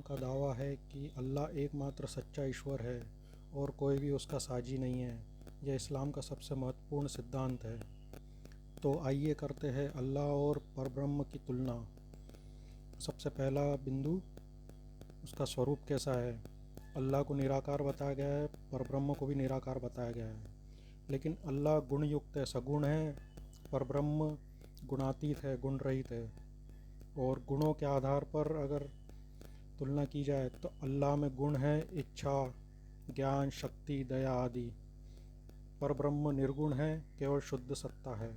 का दावा है कि अल्लाह एकमात्र सच्चा ईश्वर है और कोई भी उसका साजी नहीं है। यह इस्लाम का सबसे महत्वपूर्ण सिद्धांत है। तो आइए करते हैं अल्लाह और परब्रह्म की तुलना। सबसे पहला बिंदु, उसका स्वरूप कैसा है। अल्लाह को निराकार बताया गया है, परब्रह्म को भी निराकार बताया गया है। लेकिन अल्लाह गुण युक्त है, सगुण है, परब्रह्म गुणातीत है, गुण रहित है। और गुणों के आधार पर अगर तुलना की जाए तो अल्लाह में गुण है इच्छा, ज्ञान, शक्ति, दया आदि। परब्रह्म निर्गुण है, केवल शुद्ध सत्ता है।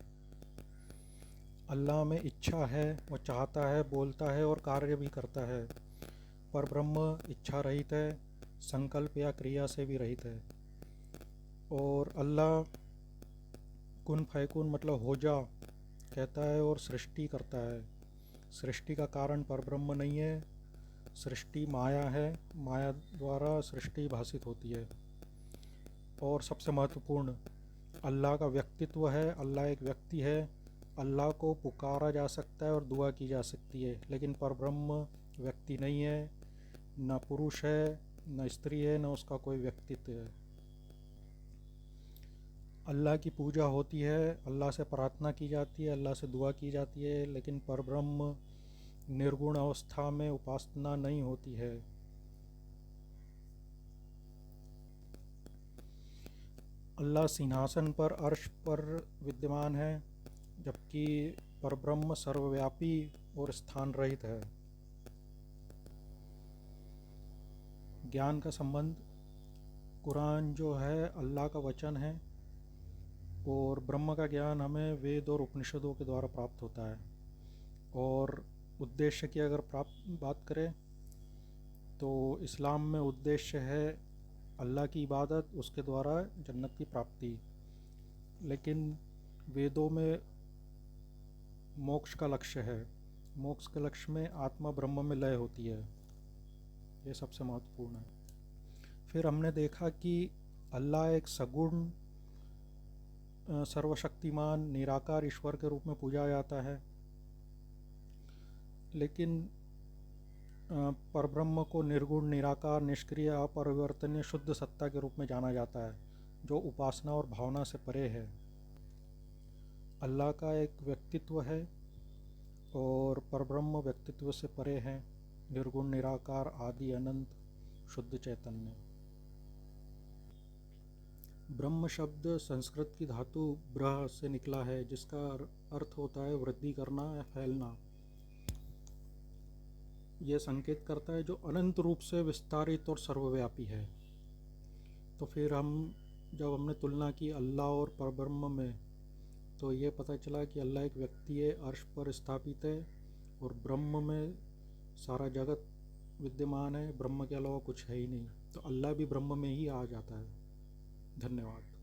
अल्लाह में इच्छा है, वो चाहता है, बोलता है और कार्य भी करता है। परब्रह्म इच्छा रहित है, संकल्प या क्रिया से भी रहित है। और अल्लाह कुन फयकुन मतलब हो जा कहता है और सृष्टि करता है। सृष्टि का कारण परब्रह्म नहीं है, सृष्टि माया है, माया द्वारा सृष्टि भाषित होती है। और सबसे महत्वपूर्ण, अल्लाह का व्यक्तित्व है, अल्लाह एक व्यक्ति है। अल्लाह को पुकारा जा सकता है और दुआ की जा सकती है, लेकिन परब्रह्म व्यक्ति नहीं है, न पुरुष है, न स्त्री है, न उसका कोई व्यक्तित्व है। अल्लाह की पूजा होती है, अल्लाह से प्रार्थना की जाती है, अल्लाह से दुआ की जाती है, लेकिन परब्रह्म निर्गुण अवस्था में उपासना नहीं होती है। अल्लाह सिंहासन पर, अर्श पर विद्यमान है, जबकि परब्रह्म सर्वव्यापी और स्थान रहित है। ज्ञान का संबंध, कुरान जो है अल्लाह का वचन है और ब्रह्म का ज्ञान हमें वेद और उपनिषदों के द्वारा प्राप्त होता है। और उद्देश्य की अगर बात करें तो इस्लाम में उद्देश्य है अल्लाह की इबादत, उसके द्वारा जन्नत की प्राप्ति। लेकिन वेदों में मोक्ष का लक्ष्य है, मोक्ष के लक्ष्य में आत्मा ब्रह्म में लय होती है। ये सबसे महत्वपूर्ण है। फिर हमने देखा कि अल्लाह एक सगुण, सर्वशक्तिमान, निराकार ईश्वर के रूप में पूजा जाता है। लेकिन परब्रह्म को निर्गुण, निराकार, निष्क्रिय, अपरिवर्तनीय, शुद्ध सत्ता के रूप में जाना जाता है, जो उपासना और भावना से परे है। अल्लाह का एक व्यक्तित्व है और परब्रह्म व्यक्तित्व से परे हैं, निर्गुण, निराकार, आदि, अनंत, शुद्ध चैतन्य। ब्रह्म शब्द संस्कृत की धातु ब्रह से निकला है, जिसका अर्थ होता है वृद्धि करना या फैलना। यह संकेत करता है जो अनंत रूप से विस्तारित और सर्वव्यापी है। तो फिर जब हमने तुलना की अल्लाह और परब्रह्म में, तो ये पता चला कि अल्लाह एक व्यक्ति है, अर्श पर स्थापित है, और ब्रह्म में सारा जगत विद्यमान है, ब्रह्म के अलावा कुछ है ही नहीं। तो अल्लाह भी ब्रह्म में ही आ जाता है। धन्यवाद।